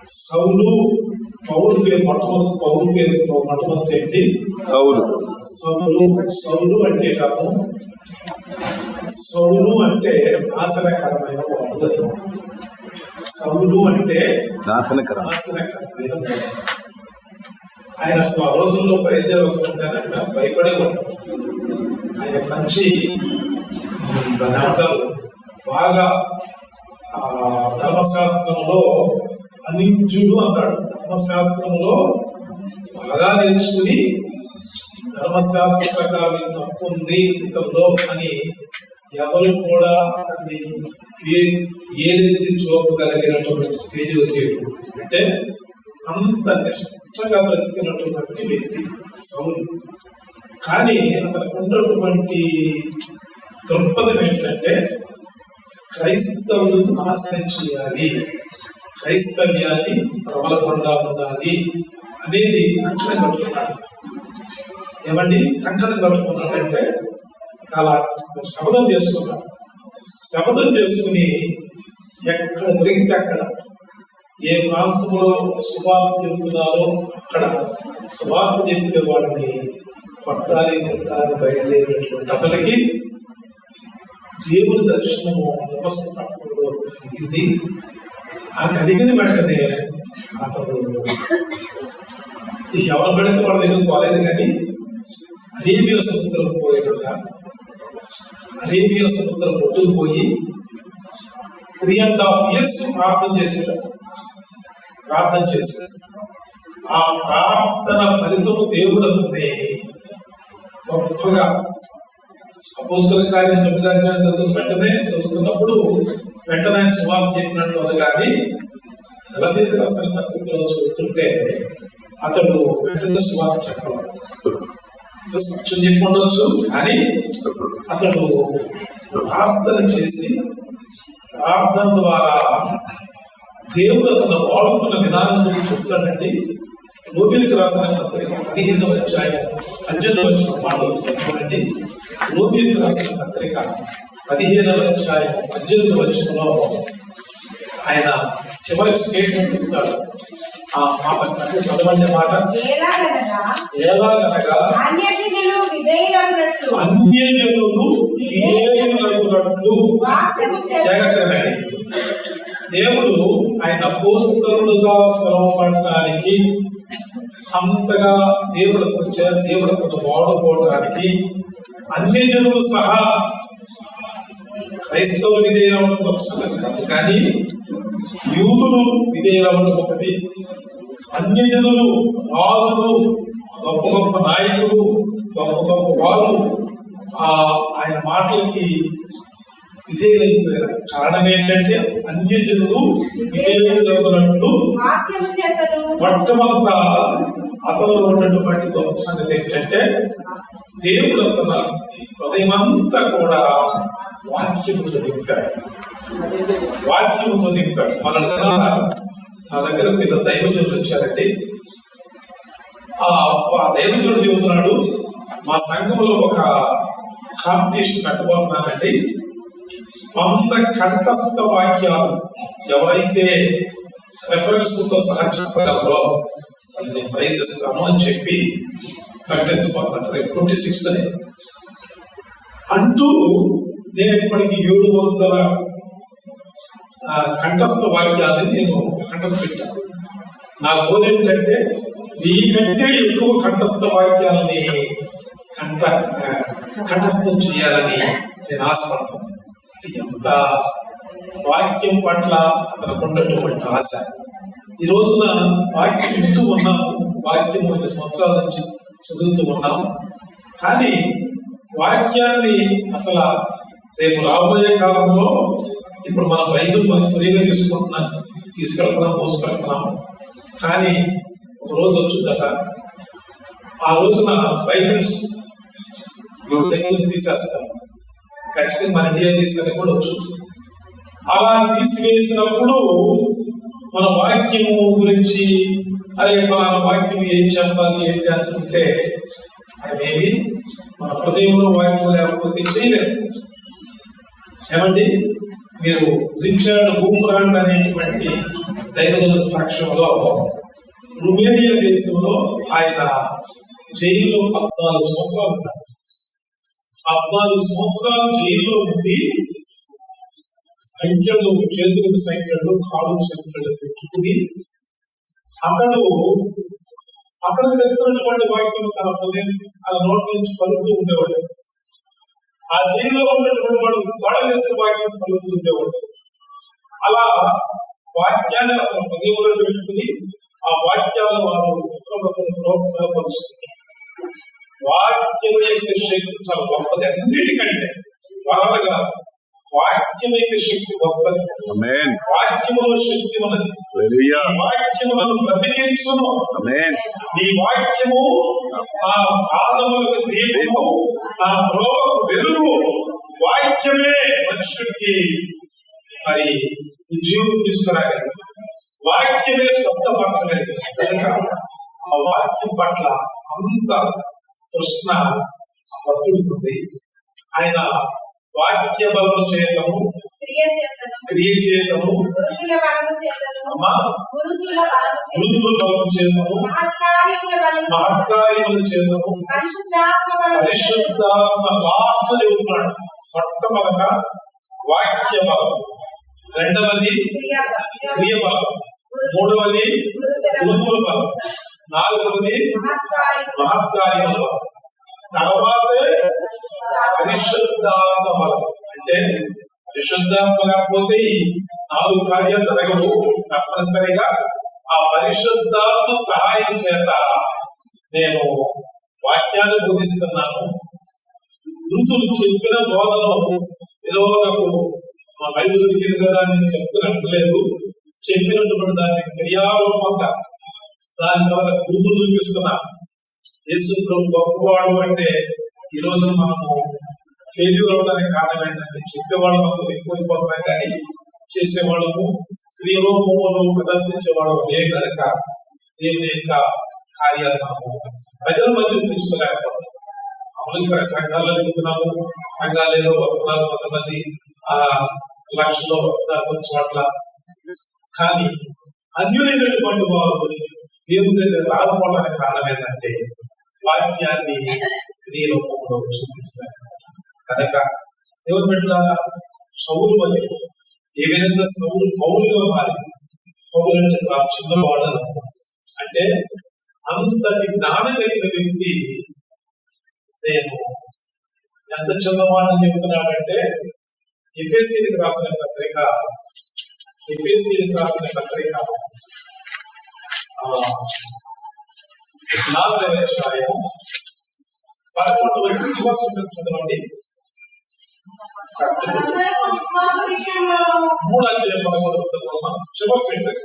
సౌలు పౌలు పేరు మొట్టమొదటి ఏంటి? సౌలు. సౌలు అంటే కాదు, సౌలు అంటే నాశనకరమైన వాడు. సౌలు అంటే నాశనకరమైన వాడు. ఆయన అసలు ఆ రోజుల్లో బయలుదేరి వస్తుంటానంట భయపడేవాడు. ఆయన మంచి దాన్ని ఏమంటారు, బాగా ధర్మశాస్త్రంలో అనిత్యుడు అన్నాడు. ధర్మశాస్త్రంలో బాగా నేర్చుకుని ధర్మశాస్త్ర ప్రకారం తప్పు ఉంది ఇతరులో అని ఎవరు కూడా అతన్ని ఏదెత్తి చూపగలిగినటువంటి స్టేజ్లో లేడు. అంటే అంత నిష్టగా బ్రతికినటువంటి వ్యక్తి సౌలు. కానీ అతనికి ఉన్నటువంటి దృక్పథం ఏంటంటే క్రైస్తవులను నాశనం చేయాలి, క్రైస్తవ్యాన్ని ప్రబలకుండా ఉండాలి అనేది కంకణం కట్టుకున్నాడు. ఏమండి కంకణం కట్టుకున్నాడంటే అలా శపథం చేసుకున్నాడు. శపథం చేసుకుని ఎక్కడ దొరికితే అక్కడ, ఏ ప్రాంతంలో సువార్త చెబుతున్నారో అక్కడ సువార్త చెప్పే వాడిని పట్టాలి తిట్టాలి బయలుదేరినటువంటి అతడికి దేవుని దర్శనము నమస్కారంలో కలిగింది. ఆ కలిగిన వెంటనే అతడు ఎవరు పడితే వాడి దగ్గర పోలేదు, కానీ అరేబియా సముద్రం పోయేట అరేబియా సముద్రం ఒడ్డుకు పోయి 3.5 years ప్రార్థన చేశాడు. ఆ ప్రార్థన ఫలితము దేవుడు అతన్ని గొప్పగా అపోస్తల కార్యం 9వ అధ్యాయం చదువుతున్నప్పుడు వెంటనే ఆయన సువార్త చెప్పినట్లు అది. కానీ గలతీయులకు రాసిన పత్రికలో చదువుతుంటే అతడు వెంటనే సువార్త చెప్పాడు. సాక్ష్యం చెప్పుకుండొచ్చు, కానీ అతడు ప్రార్థన చేసి ప్రార్థన ద్వారా దేవుడు అతను వాడుకున్న విధానం గురించి చెప్తాడండి. రోమిలికి రాసిన పత్రిక 15వ అధ్యాయం 18వ మాటలు చెప్పండి. రోమిలికి రాసిన పత్రిక 15వ అధ్యాయం 18వ వచనంలో ఆయన చివరి స్టేట్మెంట్ ఇస్తాడు. ఆ మాట చక్కగా చదవండి. మాట ఎలాగనగా అన్యజనులు విధేయులగునట్లు జాగ్రత్తగానండి. దేవుడు ఆయన అపోస్తలుడుగా పిలువబడటానికి, అంతగా దేవుడతను వాడుకోవడానికి అన్యజనులు సహా, క్రైస్తవులు విధేయులవడం ఒక సంగతి కాదు, కానీ యూదులు విధేయులవడం ఒకటి. అన్యజనులు, రాజులు, గొప్ప గొప్ప నాయకులు, గొప్ప గొప్ప వాళ్ళు ఆయన మాటలకి విధేయులైపోయారు. కారణం ఏంటంటే అన్యజనులు విధేయులవుతున్నట్లు మొట్టమొదట అతను ఉన్నటువంటి గొప్ప సంగతి ఏంటంటే దేవుడు తన హృదయమంతా కూడా వాక్యముతో నింపాడు. మన నా దగ్గరకు ఇద్దరు దైవజనులు వచ్చారండి. ఆ దైవజనుడు చెబుతున్నాడు, మా సంఘంలో ఒక కాంపిటీషన్ కట్టుబోతున్నానండి. 100 కంఠస్థ వాక్యాలు ఎవరైతే రెఫరెన్స్ తో సహా చెప్పగలరో వాళ్ళని ప్రైజ్ ఇస్తాను అని చెప్పి ప్రకటించబోతున్నారు. రేపు 26th అంటూ నేను ఇప్పటికి 700 కంఠస్థ వాక్యాలని నేను కంఠం పెట్టాను. నా గోల్ ఏంటంటే 1000 కంటే ఎక్కువ కంఠస్థ వాక్యాలని కంఠస్థం చేయాలని నేను ఆశపడతాను. ఎంత వాక్యం పట్ల అతనికి ఉన్నటువంటి ఆశ. ఈ రోజున వాక్యం వింటూ ఉన్నాము, వాక్యం 5 సంవత్సరాల నుంచి చదువుతూ ఉన్నాం, కానీ వాక్యాన్ని అసలు రేపు రాబోయే కాలంలో ఇప్పుడు మన బైబిల్ మనం ఫ్రీగా తీసుకెళ్తున్నాం, మోసుకెళ్తున్నాం. కానీ ఒక రోజు వచ్చుద్దట, ఆ రోజున బైబిల్స్ దగ్గర తీసేస్తాం. ఖచ్చితంగా మన ఇండియా తీసేది కూడా వచ్చు. అలా తీసివేసినప్పుడు మన వాక్యము గురించి మన వాక్యం ఏం చెప్పాలి ఏంటి అనుకుంటే అవేమి మన హృదయంలో వాక్యం లేకపోతే చేయలేము. ఏమండి, మీరు రిచర్డ్ బూమ్రాండ్ అనేటువంటి దైవజనుల సాక్ష్యంలో రుమేనియా దేశంలో ఆయన జైల్లో 14 సంవత్సరాలు ఉన్నారు. 14 సంవత్సరాలు జైల్లో ఉండి సంఖ్యలు, చేతులకు సంఖ్యలు, కాళ్ళకు సంఖ్యలు పెట్టుకుని అతను తెలిసినటువంటి వాక్యం తన నోటి నుంచి పలుకుతూ ఉండేవాడు. ఆ జైల్లో ఉన్నటువంటి వాడు వాళ్ళ తెలిసిన వాక్యం పలుకుతూ ఉండేవాడు. అలా వాక్యాన్ని అతను హృదయంలో పెట్టుకుని ఆ వాక్యాలను వారు ప్రోత్సాహపరుచుకుంటారు. వాక్యం యొక్క శక్తి చాలా గొప్పది, అన్నిటికంటే వరాలు కాదు. వాక్యం యొక్క శక్తి గొప్పది. వాక్యములో శక్తి ఉన్నది. వాక్యములను బ్రతికించును. నీ వాక్యము ఆ పాదములకు దీపము, ఆ త్రోవకు వెలుగు. వాక్యమే మనుషుడికి మరి ఉద్యోగం తీసుకురాగలిగింది. వాక్యమే స్వస్థపరచగలిగింది. కనుక ఆ వాక్యం పట్ల అంత తృష్ణ భక్తుడికి ఉంది. ఆయన వాక్య బలము చేయటము, క్రియ చేయటము, మృతుల బలము చేయటము, మహత్కార్యములు చేయటము, పరిశుద్ధాత్మ లాస్ట్ చెబుతున్నాడు. మొట్టమొదట వాక్య బలం, రెండవది క్రియ బలం, మూడవది మృతుల బలం, నాలుగవది మహత్కార్యముల బలం, తర్వాతే పరిశుద్ధాత్మ బలం. అంటే పరిశుద్ధాత్మ లేకపోతే ఈ 4 కార్యాలు జరగవు. తప్పనిసరిగా ఆ పరిశుద్ధాత్మ సహాయం చేత నేను వాక్యాన్ని బోధిస్తున్నాను. మృతులు చెప్పిన బోధనలు ఏదో నాకు మా బైబిల్ దొరికింది కదా అని చెప్తున్నట్టు లేదు. చెప్పినటువంటి దాన్ని క్రియారూపంగా దాని తర్వాత మృతులు చూపిస్తున్నా. యేసు ప్రభు గొప్పవాడు అంటే ఈ రోజు మనము ఫెయిల్యూర్ అవడానికి కారణం ఏంటంటే చెప్పేవాళ్ళు మనకు ఎక్కువైపోతున్నాయి, కానీ చేసేవాళ్ళము క్రియరూపంలో ప్రదర్శించేవాళ్ళు ఏ కనుక దేవుని యొక్క కార్యాలు మనము ప్రజల మధ్య తీసుకోలేకపోతున్నాం. అవును, ఇక్కడ సంఘాల్లో ఎదుగుతున్నాము. సంఘాలు ఏదో వస్తున్నారు, కొంతమంది లక్షల్లో వస్తున్నారు కొన్ని చోట్ల. కానీ అన్యులైనటువంటి వారు దేవుని దగ్గర రాకపోవడానికి కారణం ఏంటంటే వాక్యాన్ని క్రియరూపంలో చూపించలేదు. కనుక దేవుని బిడ్డలారా, సౌలు వలె ఏ విధంగా సౌలు పౌలుగా మారి, పౌలు అంటే చాలా చిన్నవాడు అంటే అంతటి జ్ఞానం కలిగిన వ్యక్తి. నేను ఎంత చిన్నవాడని చెప్తున్నాడంటే ఎఫెసీయులకు రాసిన పత్రిక 4వ అధ్యాయం 11వ వచనం చదవండి. 3వ అధ్యాయం 11వ వచనం చివరి సెంటెన్స్.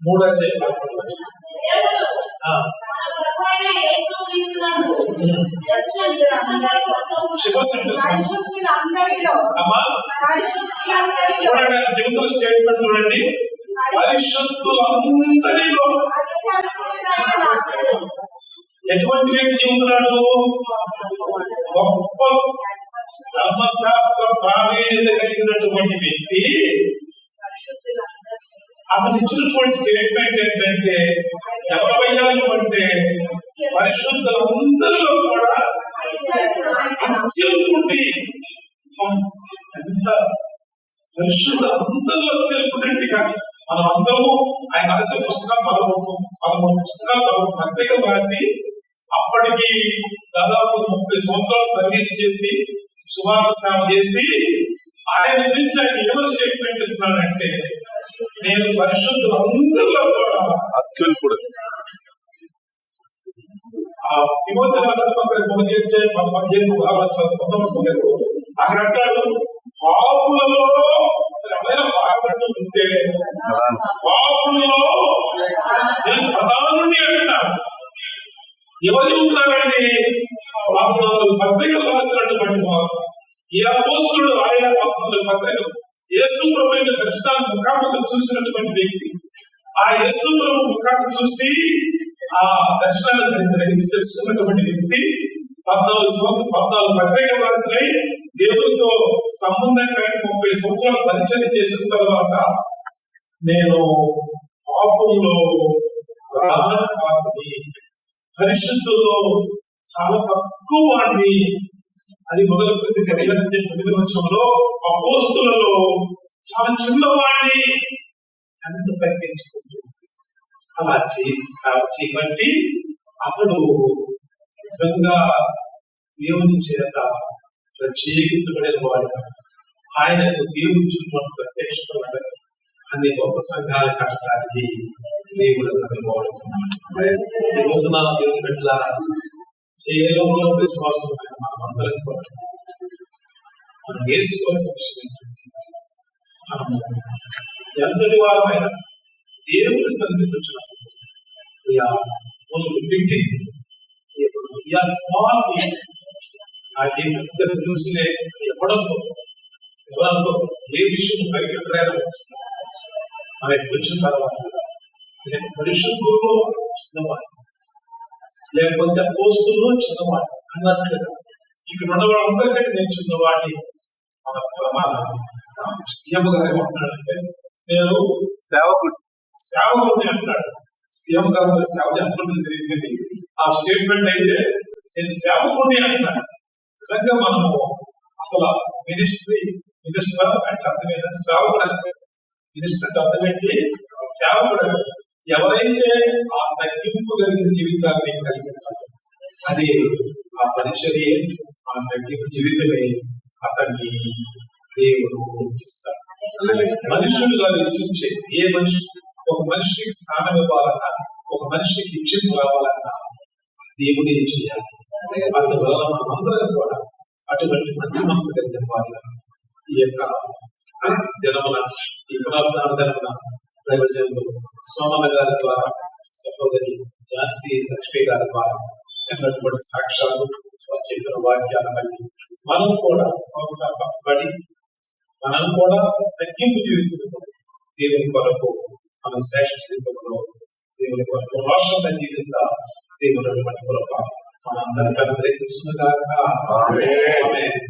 3వ అధ్యాయం 11వ వచనం. చూడండి, దేవుని స్టేట్మెంట్ చూడండి. పరిశుద్ధులందరిలో ఎటువంటి వ్యక్తి చెబుతున్నాడు? గొప్ప ధర్మశాస్త్ర ప్రావీణ్యత కలిగినటువంటి వ్యక్తి. అతను ఇచ్చినటువంటి స్టేట్మెంట్ ఏంటంటే 70 అంటే పరిశుద్ధులందరిలో కూడా అత్యల్పుండి, ఎంత పరిశుద్ధులందరిలో అత్యల్పుండిగా మనం అందరము ఆయన రాసే పుస్తకాలు 13 పుస్తకాలు, 13 పత్రికలు రాసి అప్పటికి దాదాపు 30 సంవత్సరాలు సర్వీస్ చేసి సువార్త సేవ చేసి ఆయన నుంచి ఆయన ఏమో స్టేట్మెంట్ ఇస్తున్నాడంటే నేను పరిశుద్ధులందరిలో కూడా అత్యల్పుడు. తిమోతి రాసిన పత్రిక 15 అక్కడ అంటాడు, పాపులలో ఎవరైనా బాగుపడుతూ ఉంటే పాపులలో నేను ప్రధానుడి అంటున్నాడు. ఎవరు చెబుతున్నారండి? 14 పత్రికలు రాసినటువంటి వారు. ఏ అపోస్తులుడు రాయల 14 పత్రికలు యేసు ప్రభు యొక్క దర్శనాన్ని ముఖాముఖం చూసినటువంటి వ్యక్తి. ఆ యేసు ప్రభు ముఖాన్ని చూసి ఆ దర్శనాన్ని గ్రహించి తెలుసుకున్నటువంటి వ్యక్తి 14 పత్రికలు రాసినాయి. దేవునితో సంబంధం కలిగి 30 సంవత్సరాలు పరిచయం చేసిన తర్వాత నేను పాపంలో పాపది, పరిశుద్ధుల్లో చాలా తక్కువ వాడిని. అది మొదలుపెట్టి 9 వచ్చంలో అపోస్తులలో చాలా చిన్నవాడిని ఎంత తగ్గించుకుంటూ అలా చేయబట్టి అతడు నిజంగా దేవుని చేత ప్రత్యేకించబడిన వాడిగా ఆయనకు దేవుని చుట్టూ ప్రత్యక్షపడ అన్ని గొప్ప సంఘాలు కట్టడానికి దేవుడు వాడుతున్నాడు. ఈ రోజున దేవుని బిడ్డల చేయడంలో విశ్వాసం మనం అందరం కూడా మనం నేర్చుకోవాల్సిన విషయం ఏంటంటే, మనము ఎంతటి వారమైనా దేవుని సన్నిధికి వచ్చినప్పుడు నాకేం పెద్ద తెలుసులే ఎవరనుకో ఏ విషయం బయట ఎక్కడైనా మనకి వచ్చిన తర్వాత నేను పరిశుద్ధుల్లో చిన్నవాడు, లేకపోతే అపోస్తుల్లో చిన్నవాడు అన్నట్లుగా ఇక్కడ ఉన్న వాళ్ళందరికంటే నేను చిన్నవాడిని. మన సీఎం గారు ఏమంటున్నాడంటే, నేను సేవకుడిని అంటున్నాడు. సీఎం గారు సేవ చేస్తున్నది తెలియదు కానీ ఆ స్టేట్మెంట్ అయితే నేను సేవకుడిని అంటున్నాడు. నిజంగా మనము అసలు మినిస్టర్ అంటే అర్థం ఏంటంటే సేవకుడు అంటే, మినిస్టర్ అంటే అర్థం ఏంటి? సేవకుడు. ఎవరైతే ఆ తగ్గింపు కలిగిన జీవితాన్ని కలిగి ఉంటారో అది ఆ పరిచర్యే, ఆ తగ్గింపు జీవితమే అతన్ని దేవుడు హెచ్చిస్తాడు. మనుషులుగా హెచ్చించే ఏ మనిషి ఒక మనిషికి స్థానం ఇవ్వాలన్నా, ఒక మనిషికి ఇచ్చింపు రావాలన్నా దేవుడే చేయాలి. అందువల్ల మనం అందరం కూడా అటువంటి మంచి మనసు కలిగిన వారిగా ఈ యొక్క దినమున, ఈ పునరుద్ధాన దినమున దైవజనులు సోమన్న గారి ద్వారా, సహోదరి ఝాన్సీ లక్ష్మి గారి ద్వారా ఎన్నటువంటి సాక్ష్యాలు, వారు చెప్పిన వాక్యాలను బట్టి మనం కూడా ప్రోత్సాహపరచబడి మనం కూడా తగ్గింపు జీవితంతో దేవుని కొరకు మన శ్రేష్ఠ జీవితంలో దేవుని కొరకు రోషంగా జీవిస్తా దేవుడు అటువంటి కృప మన అందరికీ అనుగ్రహించును గాక. ఆమేన్.